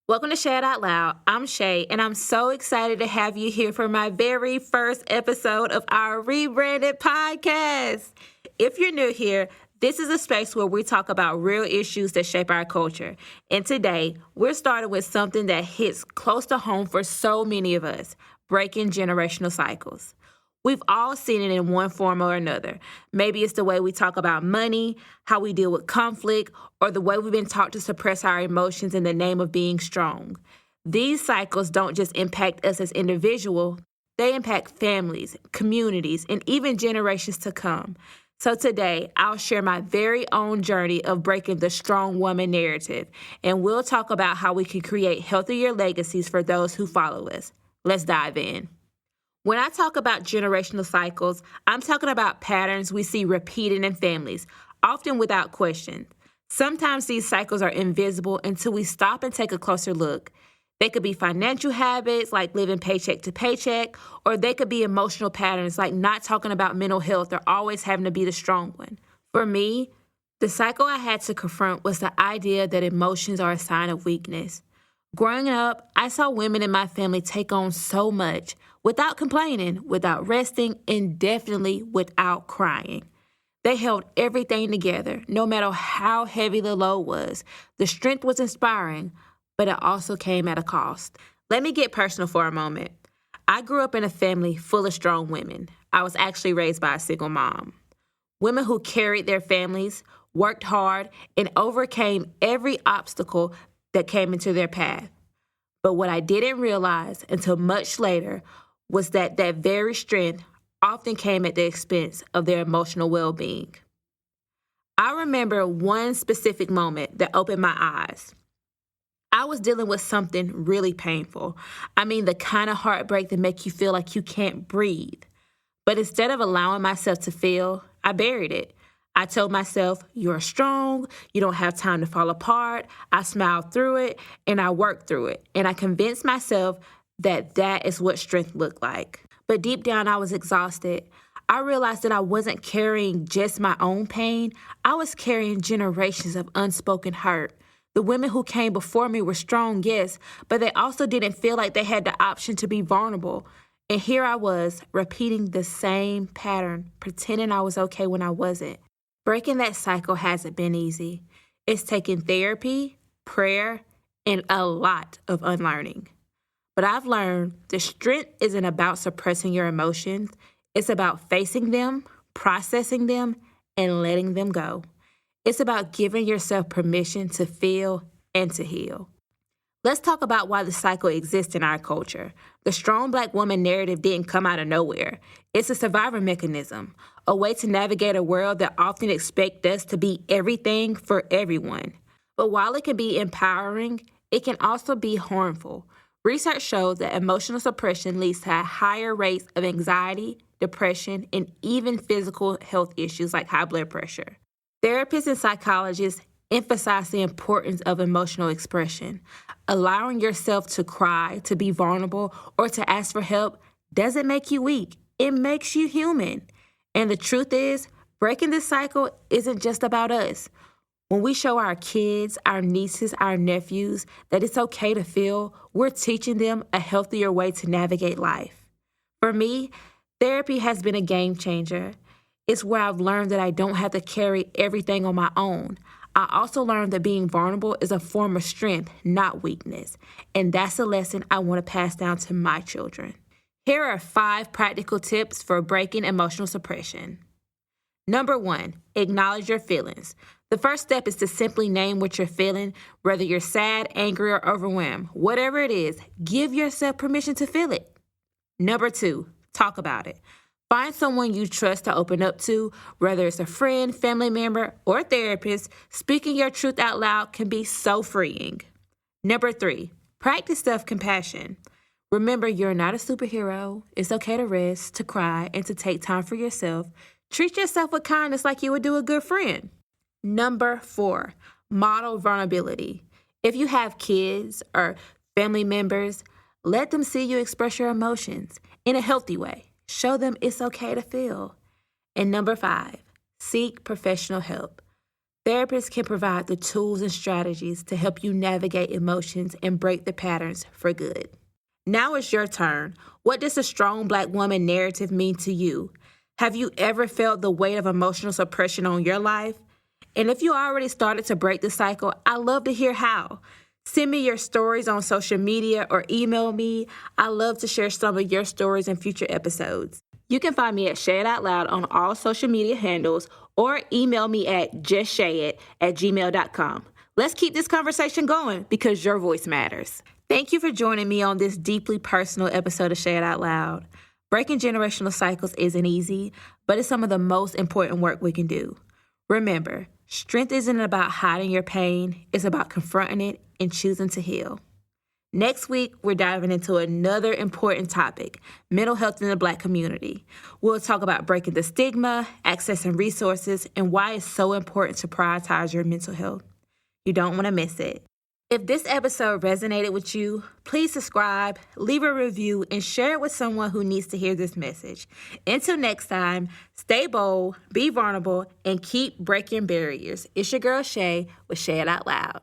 Welcome to Shay It Out Loud. I'm Shay, and I'm so excited to have you here for my very first episode of our rebranded podcast. If you're new here, this is a space where we talk about real issues that shape our culture. And today, we're starting with something that hits close to home for so many of us, breaking generational cycles. We've all seen it in one form or another. Maybe it's the way we talk about money, how we deal with conflict, or the way we've been taught to suppress our emotions in the name of being strong. These cycles don't just impact us as individuals, they impact families, communities, and even generations to come. So today, I'll share my very own journey of breaking the strong woman narrative, and we'll talk about how we can create healthier legacies for those who follow us. Let's dive in. When I talk about generational cycles, I'm talking about patterns we see repeated in families, often without question. Sometimes these cycles are invisible until we stop and take a closer look. They could be financial habits like living paycheck to paycheck, or they could be emotional patterns like not talking about mental health or always having to be the strong one. For me, the cycle I had to confront was the idea that emotions are a sign of weakness. Growing up, I saw women in my family take on so much without complaining, without resting, and definitely without crying. They held everything together, no matter how heavy the load was. The strength was inspiring, but it also came at a cost. Let me get personal for a moment. I grew up in a family full of strong women. I was actually raised by a single mom. Women who carried their families, worked hard, and overcame every obstacle that came into their path. But what I didn't realize until much later was that very strength often came at the expense of their emotional well-being. I remember one specific moment that opened my eyes. I was dealing with something really painful. I mean, the kind of heartbreak that makes you feel like you can't breathe. But instead of allowing myself to feel, I buried it. I told myself, you're strong, you don't have time to fall apart. I smiled through it, and I worked through it. And I convinced myself that is what strength looked like. But deep down, I was exhausted. I realized that I wasn't carrying just my own pain. I was carrying generations of unspoken hurt. The women who came before me were strong, yes, but they also didn't feel like they had the option to be vulnerable. And here I was, repeating the same pattern, pretending I was okay when I wasn't. Breaking that cycle hasn't been easy. It's taken therapy, prayer, and a lot of unlearning. But I've learned the strength isn't about suppressing your emotions. It's about facing them, processing them, and letting them go. It's about giving yourself permission to feel and to heal. Let's talk about why the cycle exists in our culture. The strong Black woman narrative didn't come out of nowhere. It's a survival mechanism, a way to navigate a world that often expects us to be everything for everyone. But while it can be empowering, it can also be harmful. Research shows that emotional suppression leads to higher rates of anxiety, depression, and even physical health issues like high blood pressure. Therapists and psychologists emphasize the importance of emotional expression. Allowing yourself to cry, to be vulnerable, or to ask for help doesn't make you weak. It makes you human. And the truth is, breaking this cycle isn't just about us. When we show our kids, our nieces, our nephews that it's okay to feel, we're teaching them a healthier way to navigate life. For me, therapy has been a game changer. It's where I've learned that I don't have to carry everything on my own. I also learned that being vulnerable is a form of strength, not weakness. And that's a lesson I want to pass down to my children. Here are 5 practical tips for breaking emotional suppression. Number 1, acknowledge your feelings. The first step is to simply name what you're feeling, whether you're sad, angry, or overwhelmed. Whatever it is, give yourself permission to feel it. Number 2, talk about it. Find someone you trust to open up to, whether it's a friend, family member, or a therapist. Speaking your truth out loud can be so freeing. Number 3, practice self-compassion. Remember, you're not a superhero. It's okay to rest, to cry, and to take time for yourself. Treat yourself with kindness like you would do a good friend. Number 4, model vulnerability. If you have kids or family members, let them see you express your emotions in a healthy way. Show them it's okay to feel. And number 5, seek professional help. Therapists can provide the tools and strategies to help you navigate emotions and break the patterns for good. Now it's your turn. What does a strong Black woman narrative mean to you? Have you ever felt the weight of emotional suppression on your life? And if you already started to break the cycle, I'd love to hear how. Send me your stories on social media or email me. I love to share some of your stories in future episodes. You can find me at Shay It Out Loud on all social media handles or email me at justshayit@gmail.com. Let's keep this conversation going because your voice matters. Thank you for joining me on this deeply personal episode of Shay It Out Loud. Breaking generational cycles isn't easy, but it's some of the most important work we can do. Remember, strength isn't about hiding your pain. It's about confronting it and choosing to heal. Next week, we're diving into another important topic, mental health in the Black community. We'll talk about breaking the stigma, accessing resources, and why it's so important to prioritize your mental health. You don't want to miss it. If this episode resonated with you, please subscribe, leave a review, and share it with someone who needs to hear this message. Until next time, stay bold, be vulnerable, and keep breaking barriers. It's your girl Shay with Shay It Out Loud.